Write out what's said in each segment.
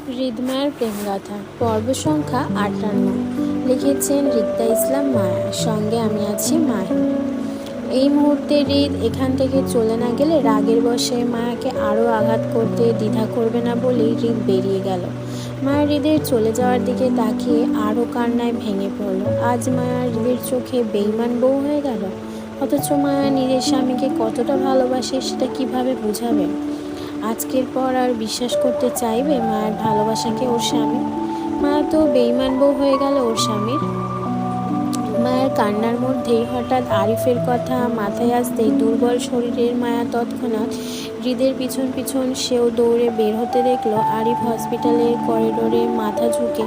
হৃদমায়ের প্রেমগাথা পর্ব সংখ্যা 58 লিখেছেন রিক্তা ইসলাম মায়া। সঙ্গে আমি আছি মাহি। এই মুহূর্তে হৃদ এখান থেকে চলে না গেলে রাগের বশে মায়াকে আরও আঘাত করতে দ্বিধা করবে না বলেই হৃদ বেরিয়ে গেল। মায়া হৃদের চলে যাওয়ার দিকে তাকিয়ে আরও কান্নায় ভেঙে পড়ল। আজ মায়া হৃদের চোখে বেইমান বউ হয়ে গেল। অথচ মায়া নিজের স্বামীকে কতটা ভালোবাসে সেটা কিভাবে বুঝাবে? আজকের পর আর বিশ্বাস করতে চাইবে মায়ের ভালোবাসাকে ওর স্বামী? মায়া তো বেইমান বউ হয়ে গেল ওর স্বামীর। মায়ের কান্নার মধ্যেই হঠাৎ আরিফের কথা মাথায় আসতেই দুর্বল শরীরের মায়া তৎক্ষণাৎ হৃদের পিছন পিছন সেও দৌড়ে বের হতে দেখলো আরিফ হসপিটালের করিডোরে মাথা ঝুঁকে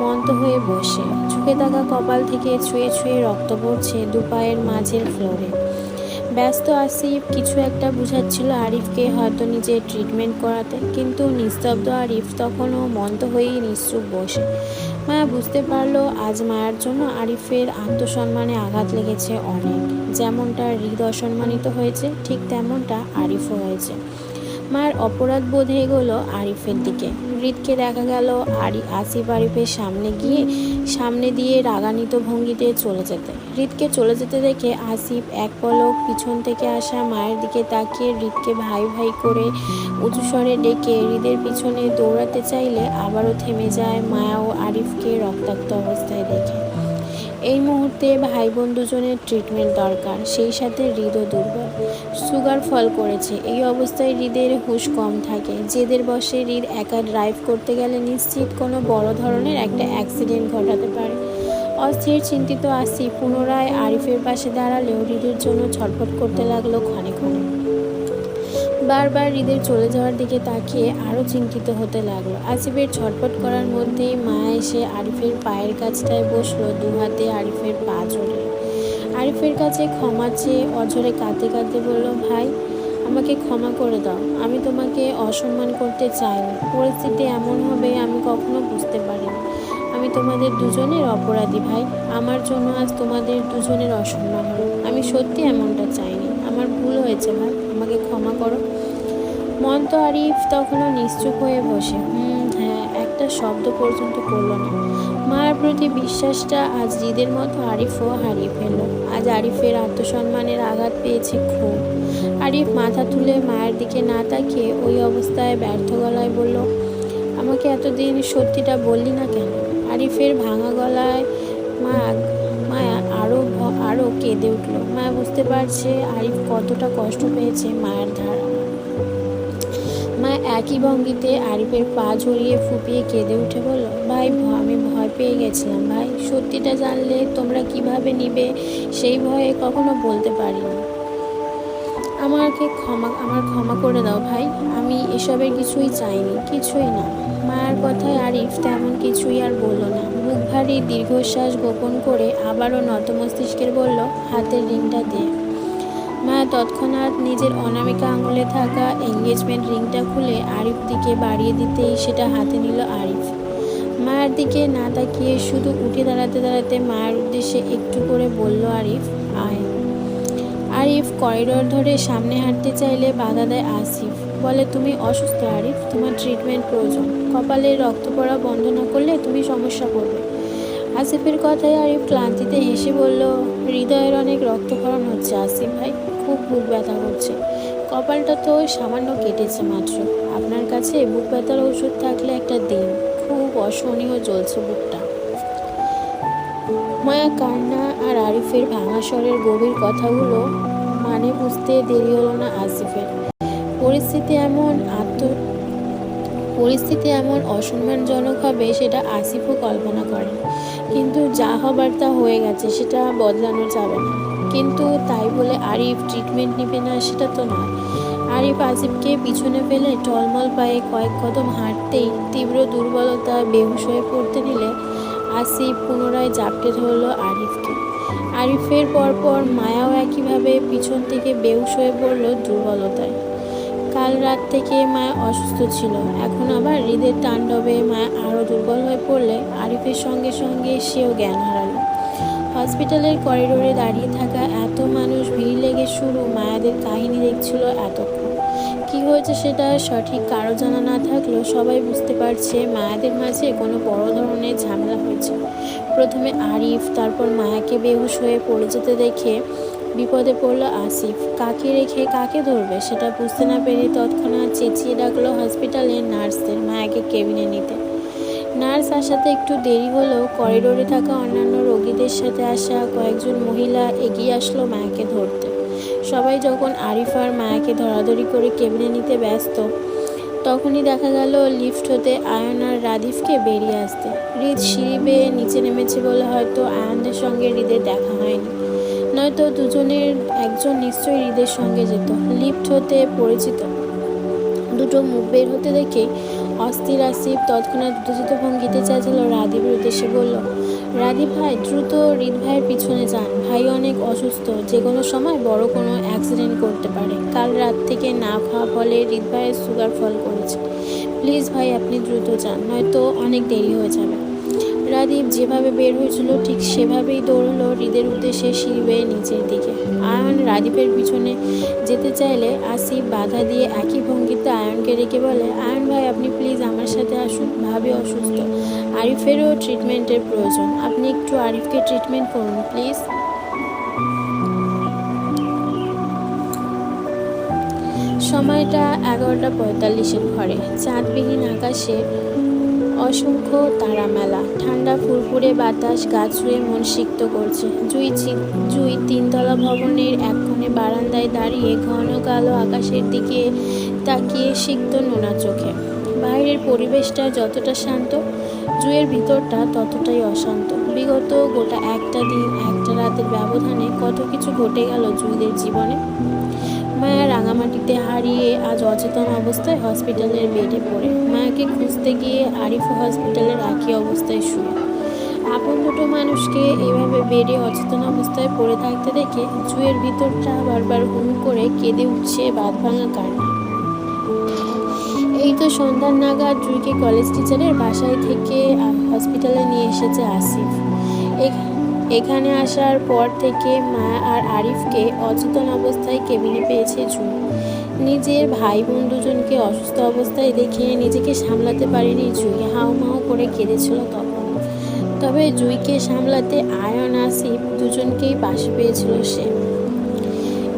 মন্ত হয়ে বসে। ঝুঁকে থাকা কপাল থেকে ছুঁয়ে ছুঁয়ে রক্ত পড়ছে দুপায়ের মাঝের ফ্লোরে। ব্যস্ত আসিফ কিছু একটা বুঝাচ্ছিল আরিফকে, হয়তো নিজের ট্রিটমেন্ট করাতে, কিন্তু নিস্তব্ধ আরিফ তখনও মন্ত হয়েই নিশ্চুপ বসে। মায়া বুঝতে পারলো আজ মায়ার জন্য আরিফের আত্মসম্মানে আঘাত লেগেছে অনেক। যেমনটা হৃদ অসম্মানিত হয়েছে ঠিক তেমনটা আরিফও হয়েছে। মায়ের অপরাধ বোধ এগোলো আরিফের দিকে। হৃদকে দেখা গেল আসিফ আরিফের সামনে দিয়ে রাগান্বিত ভঙ্গিতে চলে যেতে। হৃদকে চলে যেতে দেখে আসিফ এক পলক পিছন থেকে আসা মায়ের দিকে তাকিয়ে হৃদকে ভাই ভাই করে উঁচু স্বরে ডেকে হৃদের পিছনে দৌড়াতে চাইলে আবারও থেমে যায় মায়া ও আরিফকে রক্তাক্ত অবস্থায় দেখে। এই মুহূর্তে ভাই বোন দুজনের ট্রিটমেন্ট দরকার, সেই সাথে হৃদও দুর্বল, সুগার ফল করেছে। এই অবস্থায় হৃদের হুঁশ কম থাকে। জেদের বশে হৃদ একা ড্রাইভ করতে গেলে নিশ্চিত কোনো বড় ধরনের একটা অ্যাক্সিডেন্ট ঘটাতে পারে। অস্থির চিন্তিত আসিফ পুনরায় আরিফের পাশে দাঁড়ালেও হৃদের জন্য ছটফট করতে লাগলো ক্ষণে ক্ষণে। বারবার হৃদের চলে যাওয়ার দিকে তাকিয়ে আরও চিন্তিত হতে লাগলো। আসিফের ছটফট করার মধ্যেই মায়া এসে আরিফের পায়ের কাছটায় বসলো, দু হাতে আরিফের পা জড়িয়ে। আরিফের কাছে ক্ষমা চেয়ে অঝরে কাঁদতে কাঁদতে বলল, ভাই আমাকে ক্ষমা করে দাও, আমি তোমাকে অসম্মান করতে চাইনি। পরিস্থিতি এমন হবে আমি কখনো বুঝতে পারিনি। আমি তোমাদের দুজনের অপরাধী ভাই। আমার জন্য আজ তোমাদের দুজনের অসম্মান হলো। আমি সত্যি এমনটা চাইনি, আমার ভুল হয়েছে ভাই, আমাকে ক্ষমা করো। মন্ত আরিফ তখনও নিশ্চুপ হয়ে বসে। হ্যাঁ, একটা শব্দ পর্যন্ত করল না। মায়ের প্রতি বিশ্বাসটা আজ হৃদের মতো আরিফও হারিয়ে ফেলল। আজ আরিফের আত্মসম্মানের আঘাত পেয়েছে খুব। আরিফ মাথা তুলে মায়ের দিকে না তাকিয়ে ওই অবস্থায় ব্যর্থ গলায় বলল, আমাকে এতদিন সত্যিটা বললি না কেন? আরিফের ভাঙা গলায় মায়া আরও কেঁদে উঠল। মায়া বুঝতে পারছে আরিফ কতটা কষ্ট পেয়েছে মায়ের ধারা। মায়া একই ভঙ্গিতে আরিফের পা ঝরিয়ে ফুপিয়ে কেঁদে উঠে বলল, ভাই আমি ভয় পেয়ে গেছিলাম ভাই। সত্যিটা জানলে তোমরা কিভাবে নিবে সেই ভয়ে কখনো বলতে পারিনি। আমার ক্ষমা করে দাও ভাই, আমি এসবের কিছুই চাইনি, কিছুই না। মায়ের কথায় আরিফ তেমন কিছুই আর বলল না। বুক ভারী দীর্ঘশ্বাস গোপন করে আবারও নত মস্তিষ্কের বলল, হাতের রিংটা দে। মায়া তৎক্ষণাৎ নিজের অনামিকা আঙুলে থাকা এঙ্গেজমেন্ট রিংটা খুলে আরিফ দিকে বাড়িয়ে দিতেই সেটা হাতে নিল আরিফ। মায়ের দিকে না তাকিয়ে শুধু উঠে দাঁড়াতে দাঁড়াতে মায়ের উদ্দেশ্যে একটু করে বলল, আরিফ আয়। আরিফ করিডোর ধরে সামনে হাঁটতে চাইলে বাধা দেয় আসিফ। বলে, তুমি অসুস্থ আরিফ, তোমার ট্রিটমেন্ট প্রয়োজন। কপালে রক্ত পড়া বন্ধ না করলে তুমি সমস্যা পড়বে। আসিফের কথায় আরিফ ক্লান্তিতে হেসে বলল, হৃদয়ের অনেক রক্তক্ষরণ হচ্ছে আসিফ ভাই, খুব বুক ব্যথা করছে। কপালটা তো সামান্য কেটেছে মাত্র। আপনার কাছে বুক ব্যথার ওষুধ থাকলে একটা দিন, খুব অসহনীয় জ্বলছে বুকটা। মায়া কান্না আর আরিফের ভাঙা স্বরের গভীর কথাগুলো মানে বুঝতে দেরি হলো না আসিফের। পরিস্থিতি এমন অসম্মানজনক হবে সেটা আসিফও কল্পনা করেন, কিন্তু যা হবার তা হয়ে গেছে, সেটা বদলানো যাবে না। কিন্তু তাই বলে আরিফ ট্রিটমেন্ট নেবে না সেটা তো নয়। আরিফ আসিফকে পিছনে ফেলে টলমল পায়ে কয়েক কদম হাঁটতেই তীব্র দুর্বলতা বেহুশ হয়ে পড়তে নিলে আসিফ পুনরায় জাপটে ধরল আরিফকে। আরিফের পরপর মায়াও একইভাবে পিছন থেকে বেহুশ হয়ে পড়ল দুর্বলতায়। কাল রাত থেকে মায়া অসুস্থ ছিল, এখন আবার হৃদের তাণ্ডবে মায়া আরও দুর্বল হয়ে পড়লে আরিফের সঙ্গে সঙ্গে সেও জ্ঞান হারালো। হসপিটালের করিডোরে দাঁড়িয়ে থাকা এত মানুষ ভিড় লেগে শুরু মায়াদের কাহিনী দেখছিল এতক্ষণ। কি হয়েছে সেটা সঠিক কারো জানা না থাকলেও সবাই বুঝতে পারছে মায়াদের মাঝে কোনো বড় ধরনের ঝামেলা হয়েছে। প্রথমে আরিফ, তারপর মায়াকে বেহুশ হয়ে পড়ে যেতে দেখে বিপদে পড়ল আসিফ। কাকে রেখে কাকে ধরবে সেটা বুঝতে না পেরে তৎক্ষণাৎ চেঁচিয়ে ডাকলো হসপিটালের নার্সদের মায়াকে কেবিনে নিতে। নার্স আসাতে একটু দেরি হলেও করিডোরে থাকা অন্যান্য রোগীদের সাথে আসা কয়েকজন মহিলা এগিয়ে আসলো মায়াকে ধরতে। সবাই যখন আরিফ আর মায়াকে ধরাধরি করে কেবিনে নিতে ব্যস্ত, তখনই দেখা গেল লিফট হতে আয়ন আর রাদিফকে বেরিয়ে আসতে। হৃদ সিঁড়ি বেয়ে নিচে নেমেছে বলে হয়তো আয়নদের সঙ্গে হৃদের দেখা হয়নি, নয়তো দুজনের একজন নিশ্চয়ই হৃদের সঙ্গে যেত। লিফট হতে পরিচিত দুটো মুখ বের হতে দেখেই অস্থির আসিফ তৎক্ষণাৎ উত্তেজিত ভঙ্গিতে চাইছিল রাদীপের উদ্দেশ্যে বলল, রাদীপ ভাই, দ্রুত হৃদ ভাইয়ের পিছনে যান, ভাই অনেক অসুস্থ, যে কোনো সময় বড় কোনো অ্যাক্সিডেন্ট করতে পারে। কাল রাত থেকে না খাওয়া ফলে হৃদ ভাইয়ের সুগার ফল করেছে। প্লিজ ভাই, আপনি দ্রুত যান, নয়তো অনেক দেরি হয়ে যাবে। রাদীপ যেভাবে বের হয়েছিল ঠিক সেভাবেই দৌড়লো হৃদের উদ্দেশ্যে সিঁড়ি বেয়ে নিচের দিকে। আয়ন রাদীপের পিছনে যেতে চাইলে আসিফ বাধা দিয়ে একই ভঙ্গিতে আয়নকে রেখে বলে, আয়ন ভাই, আপনি প্লিজ আমার সাথে আসুন, ভাবি অসুস্থ, আরিফেরও ট্রিটমেন্টের প্রয়োজন, আপনি একটু আরিফকে ট্রিটমেন্ট করুন প্লিজ। সময়টা 11:45 ঘরে। চাঁদবিহীন আকাশে অসংখ্য তারা মেলা, ঠান্ডা ফুরফুরে বাতাস গা ছুঁয়ে মন সিক্ত করছে। জুই 3তলা ভবনের এক কোণে বারান্দায় দাঁড়িয়ে ঘন কালো আকাশের দিকে তাকিয়ে সিক্ত নোনা চোখে। বাইরের পরিবেশটা যতটা শান্ত, জুইয়ের ভিতরটা ততটাই অশান্ত। বিগত গোটা একটা দিন একটা রাতের ব্যবধানে কত কিছু ঘটে গেল জুইদের জীবনে। মায়া রাঙামাটিতে হারিয়ে আজ অচেতন অবস্থায় হসপিটালের বেডে পড়ে। মায়াকে খুঁজতে গিয়ে আরিফও হসপিটালের একই অবস্থায় শুয়ে। আপন দুটো মানুষকে এভাবে বেডে অচেতন অবস্থায় পড়ে থাকতে দেখে জুয়ের ভিতরটা বারবার হুম করে কেঁদে উঠছে বাঁধ ভাঙা কান্না। এই তো সন্ধ্যার নাগাদ জুইকে কলেজ টিচারের বাসায় থেকে হসপিটালে নিয়ে এসেছে আসিফ। এখানে আসার পর থেকে মায়া আর আরিফকে অচেতন অবস্থায় কেবিনে পেয়েছে জুই। নিজের ভাই বোন দুজনকে অসুস্থ অবস্থায় দেখে নিজেকে সামলাতে পারেনি জুই, হাউমাউ করে কেঁদেছিল তখন। তবে জুইকে সামলাতে আয়ন আসিফ দুজনকেই পাশে পেয়েছিল সে।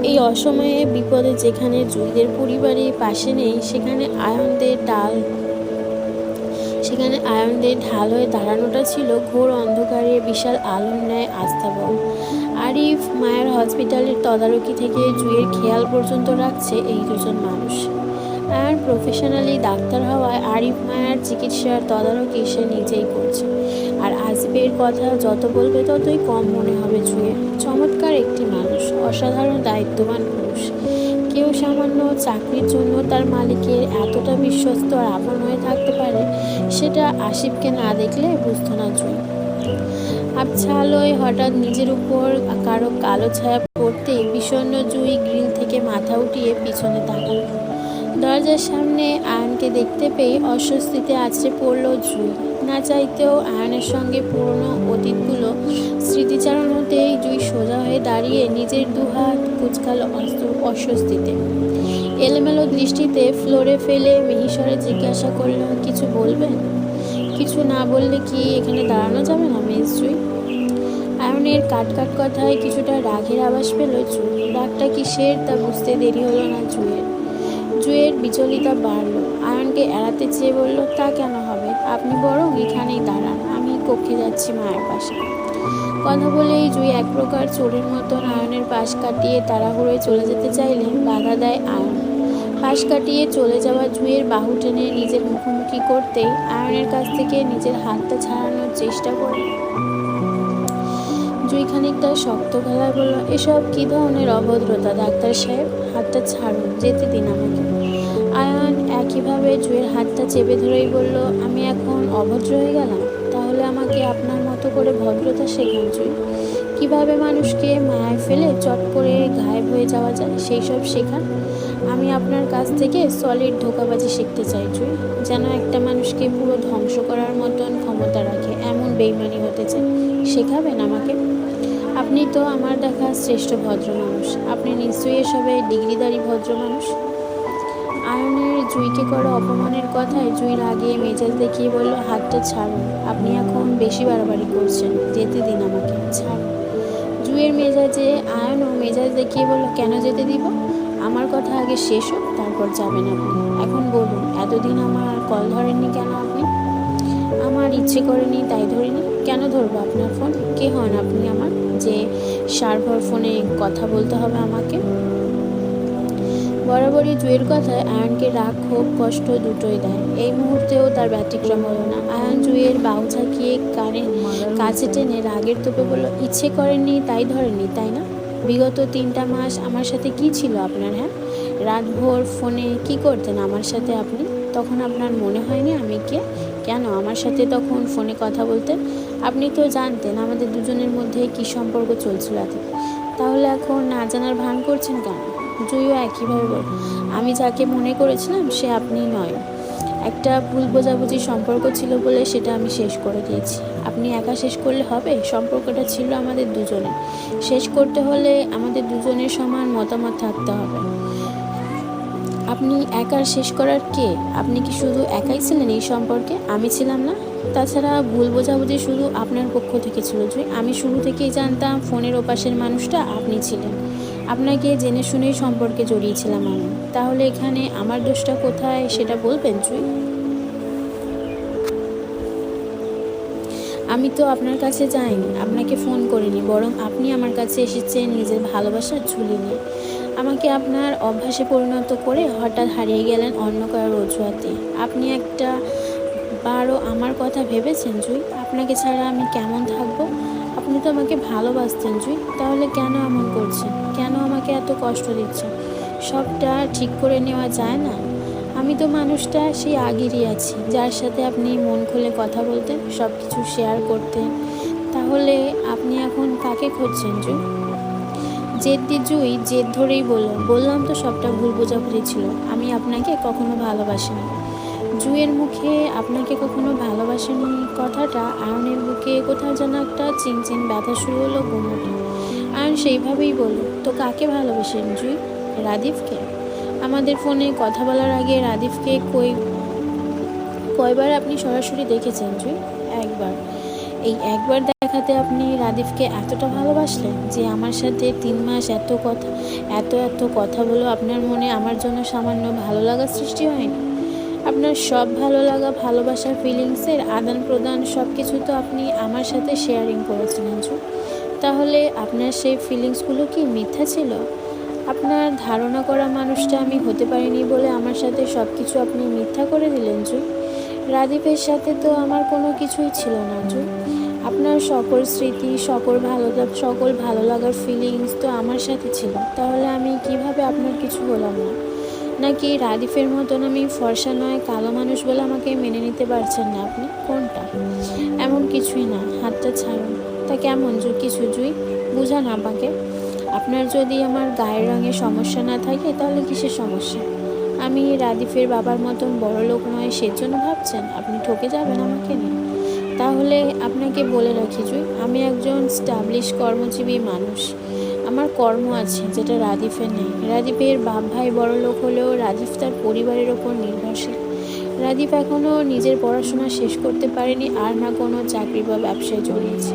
এই অসময়ে বিপদে যেখানে জুইদের পরিবারের পাশে নেই, সেখানে আয়নদের ঢাল হয়ে দাঁড়ানোটা ছিল ঘোর অন্ধকারে বিশাল আলোর ন্যায় আস্থাবল। আরিফ মায়ের হসপিটালের তদারকি থেকে জুইয়ের খেয়াল পর্যন্ত রাখছে এই দুজন মানুষ। আর প্রফেশনালি ডাক্তার হওয়ায় আরিফ মায়ের চিকিৎসার তদারকি সে নিজেই করছে। আর আসিফের কথা যত বলবে ততই কম মনে হবে জুইয়ের। চমৎকার একটি মানুষ, অসাধারণ দায়িত্ববান পুরুষ। কেউ সামান্য চাকরির জন্য তার মালিকের এতটা বিশ্বস্ত আর আপন হয়ে থাকতে পারে, সেটা আসিফকে না দেখলে বুঝতো না জুই। আবছা আলোয় হঠাৎ নিজের উপর কারো কালো ছায়া পড়তেই বিষণ্ণ জুই গ্রিল থেকে মাথা উঠিয়ে পিছনে তাকাল। দরজার সামনে আয়নকে দেখতে পেয়ে অস্বস্তিতে আছড়ে পড়ল জুই। না চাইতেও আয়নের সঙ্গে পুরনো অতীতগুলো স্মৃতিচারণ হতেই জুই সোজা হয়ে দাঁড়িয়ে নিজের দুহাত কুচকালো অস্বস্তিতে। এলোমেলো দৃষ্টিতে ফ্লোরে ফেলে মিহিস্বরে জিজ্ঞাসা করল, কিছু বলবেন? কিছু না বললে কি এখানে দাঁড়ানো যাবে না মিস জুই? আয়নের কাট কথায় কিছুটা রাগের আভাস পেল জুই। রাগটা কিসের তা বুঝতে দেরি হলো না জুইয়ের বিচলিতা বাড়ল। আয়নকে এড়াতে চেয়ে বলল, তা কেন হবে, আপনি বরং এখানেই দাঁড়ান, আমি কক্ষে যাচ্ছি মায়ের পাশে। কথা বলেই জুই এক প্রকার চোরের মতন আয়নের পাশ কাটিয়ে তাড়াহুড়োয় চলে যেতে চাইলে বাধা দেয় আয়ন। পাশ কাটিয়ে চলে যাওয়া জুইয়ের বাহু টেনে নিজের মুখোমুখি করতেই আয়নের কাছ থেকে নিজের হাতটা ছাড়ানোর চেষ্টা করে জুই খানিকটা শক্ত গলায় বলল, এসব কী ধরনের অভদ্রতা ডাক্তার সাহেব, হাতটা ছাড়ুন, যেতে দিন আমাকে। আয়ন একইভাবে জুইয়ের হাতটা চেপে ধরেই বলল, আমি এখন অভদ্র হয়ে গেলাম? তাহলে আমাকে আপনার মতো করে ভদ্রতা শেখান জুই। কীভাবে মানুষকে মায়ায় ফেলে চট করে গায়েব হয়ে যাওয়া যায় সেই সব শেখান। আমি আপনার কাছ থেকে সলিড ধোঁকাবাজি শিখতে চাই জুই, যেন একটা মানুষকে পুরো ধ্বংস করার মতন ক্ষমতা রাখে এমন বেইমানি হতে চাই। শেখাবেন আমাকে? আপনি তো আমার দেখা শ্রেষ্ঠ ভদ্র মানুষ, আপনি নিশ্চয়ই এসবে ডিগ্রিধারী ভদ্র মানুষ। আয়নের জুঁইকে করা অপমানের কথায় জুঁই রাগে মেজাজ দেখিয়ে বলল, হাতটা ছাড়ুন, আপনি এখন বেশি বাড়াবাড়ি করছেন, যেতে দিন আমাকে, ছাড়ুন। জুঁইয়ের মেজাজে আয়নও মেজাজ দেখিয়ে বলল, কেন যেতে দিব? আমার কথা আগে শেষ হোক, তারপর যাবেন আপনি। এখন বলুন, এতদিন আমার কল ধরেননি কেন আপনি? আমার ইচ্ছে করেনি তাই ধরিনি। কেন ধরবো আপনার ফোন? কে হন আপনি আমার, যে সার্ভার ফোনে কথা বলতে হবে আমাকে? বরাবরই জুঁইয়ের কথায় আয়নকে রাগ, ক্ষোভ, কষ্ট দুটোই দেয়। এই মুহূর্তেও তার ব্যতিক্রম হলো না। আয়ন জুঁইয়ের বাহু ঝাঁকিয়ে কাছে টেনে রাগের তোপে বলল, ইচ্ছে করেননি তাই ধরেননি, তাই না? বিগত 3টা মাস আমার সাথে কি ছিল আপনার? হ্যাঁ, রাতভর ফোনে কি করতেন আমার সাথে আপনি? তখন আপনার মনে হয়নি আমি কে? কেন আমার সাথে তখন ফোনে কথা বলতেন? আপনি তো জানতেন আমাদের দুজনের মধ্যে কি সম্পর্ক চলছিল এতদিন। তাহলে এখন না জানার ভান করছেন কেন? জুঁইও একইভাবে বল, আমি যাকে মনে করেছিলাম সে আপনি নয়। একটা ভুল বোঝাবুঝি সম্পর্ক ছিল বলে সেটা আমি শেষ করে দিয়েছি। আপনি একা শেষ করলে হবে? সম্পর্কটা ছিল আমাদের দুজনের। শেষ করতে হলে আমাদের দুজনের সমান মতামত থাকতে হবে। আপনি একা শেষ করার কে? আপনি কি শুধু একাই ছিলেন এই সম্পর্কে? আমি ছিলাম না? তাছাড়া ভুল বোঝাবুঝি শুধু আপনার পক্ষ থেকে ছিল জুঁই। আমি শুরু থেকেই জানতাম ফোনের ওপাশের মানুষটা আপনি ছিলেন। আপনাকে জেনে শুনেই সম্পর্কে জড়িয়েছিলাম আমি। তাহলে এখানে আমার দোষটা কোথায় সেটা বলবেন জুঁই? আমি তো আপনার কাছে যাইনি, আপনাকে ফোন করিনি, বরং আপনি আমার কাছে এসেছেন নিজের ভালোবাসার ঝুলি নিয়ে। আমাকে আপনার অভ্যাসে পরিণত করে হঠাৎ হারিয়ে গেলেন অন্য কারোর অজুহাতে। আপনি একটা বারও আমার কথা ভেবেছেন জুঁই? আপনাকে ছাড়া আমি কেমন থাকবো? আপনি তো আমাকে ভালোবাসতেন জুঁই, তাহলে কেন এমন করছেন? কেন আমাকে এত কষ্ট দিচ্ছেন? সবটা ঠিক করে নেওয়া যায় না? আমি তো মানুষটা সেই আগেরই আছি, যার সাথে আপনি মন খুলে কথা বলতেন, সব কিছু শেয়ার করতেন। তাহলে আপনি এখন কাকে খুঁজছেন জুঁই? জেদ জুঁই জেদ ধরেই বললাম তো সবটা ভুল বোঝাবুঝি ছিল। আমি আপনাকে কখনো ভালোবাসিনি। জুঁইয়ের মুখে আপনাকে কখনো ভালোবাসেনি কথাটা আয়নের বুকে কোথাও যেন একটা চিনচিন ব্যথা শুরু হলো গুমোটে। আয়ন সেইভাবেই বলল, তো কাকে ভালোবাসেন জুঁই? রাদীফকে? আমাদের ফোনে কথা বলার আগে রাদীফকে কয়বার আপনি সরাসরি দেখেছেন জুঁই? একবার। এই একবার দেখাতে আপনি রাদীফকে এতটা ভালোবাসলেন যে আমার সাথে 3 মাস এত কথা বলো আপনার মনে আমার জন্য সামান্য ভালো লাগা সৃষ্টি হয়নি? আপনার সব ভালো লাগা, ভালোবাসার ফিলিংসের আদান প্রদান সব কিছু তো আপনি আমার সাথে শেয়ারিং করেছিলেন জুঁই। তাহলে আপনার সেই ফিলিংসগুলো কি মিথ্যা ছিল? আপনার ধারণা করা মানুষটা আমি হতে পারিনি বলে আমার সাথে সব কিছু আপনি মিথ্যা করে দিলেন জুঁই। রাদীফের সাথে তো আমার কোনো কিছুই ছিল না জুঁই। আপনার সকল স্মৃতি, সকল ভালো লাগার ফিলিংস তো আমার সাথে ছিল। তাহলে আমি কিভাবে আপনার কিছু হলাম না? নাকি রাদীফের মতন আমি ফর্সা নয় কালো মানুষ বলে আমাকে মেনে নিতে পারছেন না আপনি? কোনটা? এমন কিছুই না, হাতটা ছাড়ুন। তা কেমন কিছু জুঁই? বুঝান আমাকে। আপনার যদি আমার গায়ের রঙে সমস্যা না থাকে তাহলে কিসের সমস্যা? আমি রাদীফের বাবার মতন বড় লোক নয় সেজন্য ভাবছেন আপনি ঠকে যাবেন আমাকে নিয়ে? তাহলে আপনাকে বলে রাখি জুঁই, আমি একজন স্টাবলিশ কর্মজীবী মানুষ। আমার কর্ম আছে, যেটা রাদীফের নেই। রাদীফের বাপ ভাই বড় লোক হলেও রাদীফ তার পরিবারের ওপর নির্ভরশীল। রাদীফ এখনও নিজের পড়াশোনা শেষ করতে পারেনি, আর না কোনো চাকরি বা ব্যবসায় জড়িয়েছে।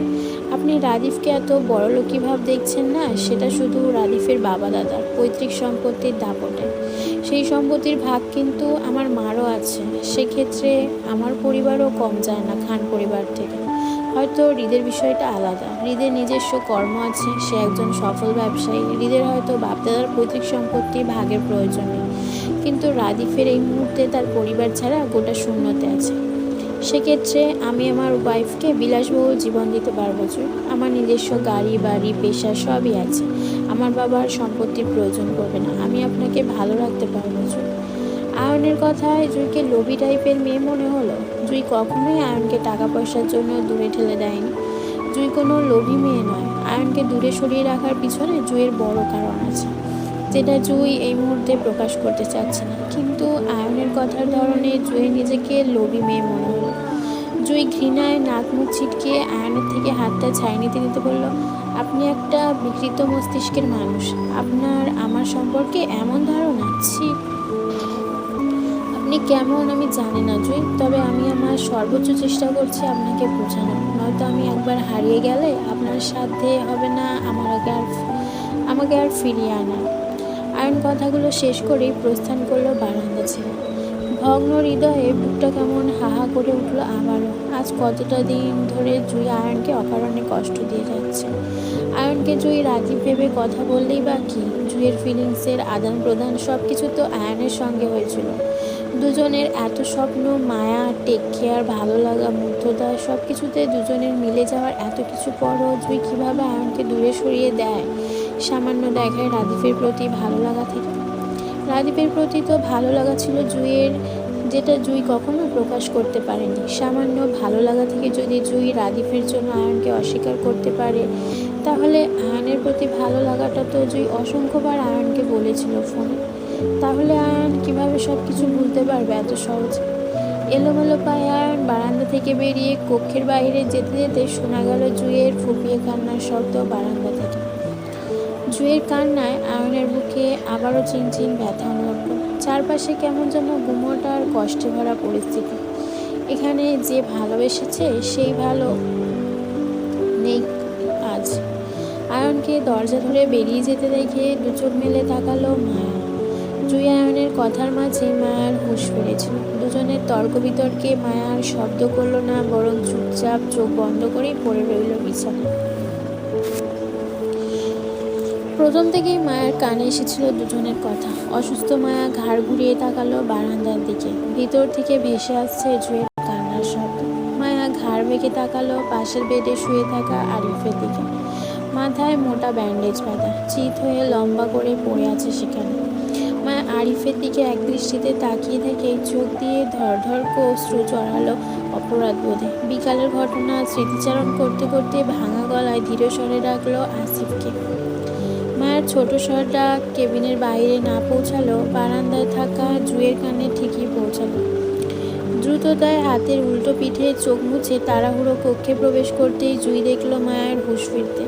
আপনি রাদীফকে এত বড়লোকি ভাব দেখছেন না, সেটা শুধু রাদীফের বাবা দাদার পৈতৃক সম্পত্তির দাপটে। সেই সম্পত্তির ভাগ কিন্তু আমার মারও আছে। সেক্ষেত্রে আমার পরিবারও কম যায় না খান পরিবার থেকে। হয়তো হৃদের বিষয়টা আলাদা। হৃদের নিজস্ব কর্ম আছে, সে একজন সফল ব্যবসায়ী। হৃদের হয়তো বাপদাদার পৈতৃক সম্পত্তি ভাগের প্রয়োজন নেই, কিন্তু রাদীফের এই মুহূর্তে তার পরিবার ছাড়া গোটা শূন্যতে আছে। সেক্ষেত্রে আমি আমার ওয়াইফকে বিলাসবহুল জীবন দিতে পারবো জুঁই। আমার নিজস্ব গাড়ি, বাড়ি, পেশা সবই আছে। আমার বাবার সম্পত্তির প্রয়োজন পড়বে না। আমি আপনাকে ভালো রাখতে পারবো জুঁই। আয়নের কথায় জুঁইকে লোভী টাইপের মেয়ে মনে হলো। জুঁই কখনোই আয়নকে টাকা পয়সার জন্য দূরে ঠেলে দেয়নি। জুঁই কোনো লোভী মেয়ে নয়। আয়নকে দূরে সরিয়ে রাখার পিছনে জুঁইয়ের বড় কারণ আছে, যেটা জুঁই এই মুহূর্তে প্রকাশ করতে চাচ্ছে না। কিন্তু আয়নের কথার ধরনে জুঁই নিজেকে লোভী মেয়ে মনে হলো। জুঁই ঘৃণায় নাক মুখ ছিটকিয়ে আয়নের থেকে হাতটা ছাড়িয়ে নিতে নিতে বলল, আপনি একটা বিকৃত মস্তিষ্কের মানুষ। আপনার আমার সম্পর্কে এমন ধারণা? ছি। আপনি কেমন আমি জানি না জুই, তবে আমি আমার সর্বোচ্চ চেষ্টা করছি আপনাকে বোঝানোর। নয়তো আমি একবার হারিয়ে গেলে আপনার সাথে হবে না আমাকে আর ফিরিয়ে আনা। আয়ন কথাগুলো শেষ করেই প্রস্থান করলো বারান্দা ছেড়ে। ভগ্ন হৃদয়ে বুকটা কেমন হাহা করে উঠলো আবারও। আজ কতটা দিন ধরে জুই আয়নকে অকারণে কষ্ট দিয়ে যাচ্ছে। আয়নকে জুই রাজীব ভেবে কথা বললেই বা কি, জুইয়ের ফিলিংসের আদান প্রদান সব কিছু তো আয়নের সঙ্গে হয়েছিল। দুজনের এত স্বপ্ন, মায়া, টেক কেয়ার, ভালো লাগা, মুগ্ধতা, সব কিছুতে দুজনের মিলে যাওয়ার এত কিছু পরও জুই কীভাবে আয়নকে দূরে সরিয়ে দেয় সামান্য দেখায় রাজীবের প্রতি ভালো লাগা থেকে। রাজীবের প্রতি তো ভালো লাগা ছিল জুইয়ের, যেটা জুই কখনো প্রকাশ করতে পারেনি। সামান্য ভালো লাগা থেকে যদি জুই রাজীবের জন্য আয়নকে অস্বীকার করতে পারে, তাহলে আয়নের প্রতি ভালো লাগাটা তো জুই অসংখ্যবার আয়নকে বলেছিল ফোনে। তাহলে আয়ন কিভাবে সব কিছু ভুলতে পারবে এত সহজে? এলোমেলো পায়ে আয়ন বারান্দা থেকে বেরিয়ে কক্ষের বাইরে যেতে যেতে শোনা গেল জুইয়ের ফুপিয়ে কান্নার শব্দ বারান্দা থেকে। জুইয়ের কান্নায় আয়নের বুকে আবারও চিনচিন ব্যথা অনুভব করল। চারপাশে কেমন যেন গুমোট আর কষ্টে ভরা পরিস্থিতি। এখানে যে ভালোবেসেছে সেই ভালো নেই আজ। আয়নকে দরজা ধরে বেরিয়ে যেতে দেখে দু চোখ মেলে তাকালো মায়া। জুই আয়নের কথার মাঝে মায়ার হুঁশ ফিরেছিল। দুজনের তর্ক বিতর্কে মায়ার শব্দ করলো না, বরং চুপচাপ চোখ বন্ধ করেই পড়ে রইল বিছানায়। প্রথম থেকেই মায়ের কানে এসেছিল দুজনের কথা। অসুস্থ মায়া ঘাড় ঘুরিয়ে তাকালো বারান্দার দিকে। ভিতর থেকে ভেসে আসছে জুয়ের কান্নার শব্দ। মায়া ঘাড় বেঁকে তাকালো পাশের বেডে শুয়ে থাকা আরিফের দিকে। মাথায় মোটা ব্যান্ডেজ বাঁধা, চিত হয়ে লম্বা করে পড়ে আছে সেখানে। মায়া আরিফের দিকে একদৃষ্টিতে তাকিয়ে থেকে চোখ দিয়ে ধর অশ্রু চড়ালো অপরাধ বোধে। বিকালের ঘটনা স্মৃতিচারণ করতে করতে ভাঙা গলায় ধীরে স্বরে ডাকলো আসিফকে। মায়ের ছোট স্বরটা কেবিনের বাইরে না পৌঁছালো, বারান্দায় থাকা জুইয়ের কানে ঠিকই পৌঁছালো। দ্রুততায় হাতের উল্টো পিঠে চোখ মুছে তাড়াহুড়ো কক্ষে প্রবেশ করতেই জুই দেখলো মায়ের হুঁশ ফিরতে।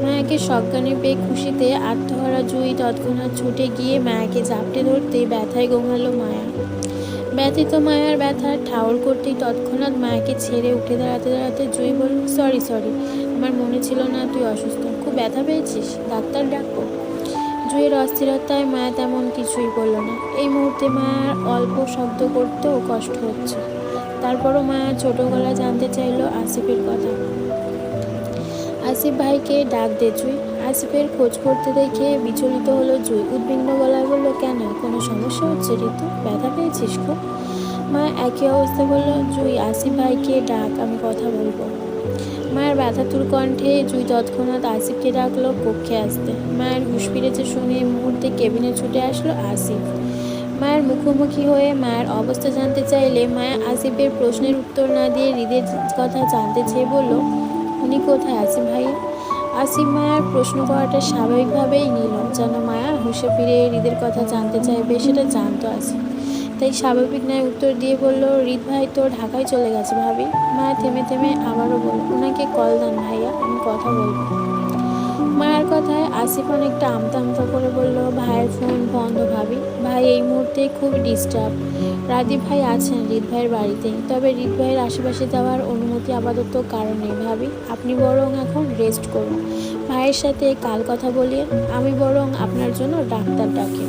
মায়াকে সজ্ঞানে পেয়ে খুশিতে আত্মহারা জুই তৎক্ষণাৎ ছুটে গিয়ে মায়াকে জাপটে ধরতে ব্যথায় গোঙালো মায়া। ব্যথিত মায়ার ব্যথার ঠাউর করতেই তৎক্ষণাৎ মায়াকে ছেড়ে উঠে দাঁড়াতে জুই বলল, সরি, আমার মনে ছিল না তুই অসুস্থ। খুব ব্যথা পেয়েছিস? ডাক্তার ডাকবো? জুইয়ের অস্থিরতায় মায়া তেমন কিছুই বলল না। এই মুহূর্তে মায়ার অল্প শব্দ করতেও কষ্ট হচ্ছে। তারপরও মায়া ছোট গলায় জানতে চাইল আসিফের কথা। আসিফ ভাইকে ডাক দে জুই। আসিফের খোঁজ করতে দেখে বিচলিত হলো জুই। উদ্বিগ্ন গলায় বলল, কেন, কোনো সমস্যা হচ্ছে ঋতু? ব্যথা পেয়েছিস খুব? মায়া একই অবস্থা বলল, জুই আসিফ ভাইকে ডাক, আমি কথা বলবো। মায়ের ব্যথাতুর কণ্ঠে জুই তৎক্ষণাৎ আসিফকে ডাকলো কক্ষে আসতে। মায়ের হুঁশ ফিরেছে শুনে মুহূর্তে কেবিনে ছুটে আসলো আসিফ। মায়ের মুখোমুখি হয়ে মায়ের অবস্থা জানতে চাইলে মায়া আসিফের প্রশ্নের উত্তর না দিয়ে হৃদের কথা জানতে চেয়ে বলল, উনি কোথায় আসিফ ভাইয়া? আসিফ মায়ার প্রশ্ন করাটা স্বাভাবিকভাবেই নিল, যেন মায়া হুঁশে ফিরে হৃদের কথা জানতে চাইবে সেটা জানতো আসিফ। তাই স্বাভাবিক নয় উত্তর দিয়ে বলল, হৃদ ভাই তো ঢাকায় চলে গেছে ভাবি। মায়া থেমে আবারও বলল, ওনাকে কল দেন ভাইয়া, আমি কথা বলবো। মায়ের কথায় আসিফ অনেকটা আমতা করে বলল, ভাইয়ের ফোন বন্ধ ভাবি। ভাই এই মুহূর্তে খুব ডিস্টার্ব। রাজীব ভাই আছেন হৃদ ভাইয়ের বাড়িতেই, তবে হৃদ ভাইয়ের আশেপাশে যাওয়ার অনুমতি আপাতত কারণ নেই ভাবি। আপনি বরং এখন রেস্ট করুন, ভাইয়ের সাথে কাল কথা বলিয়ে আমি বরং আপনার জন্য ডাক্তার ডাকি।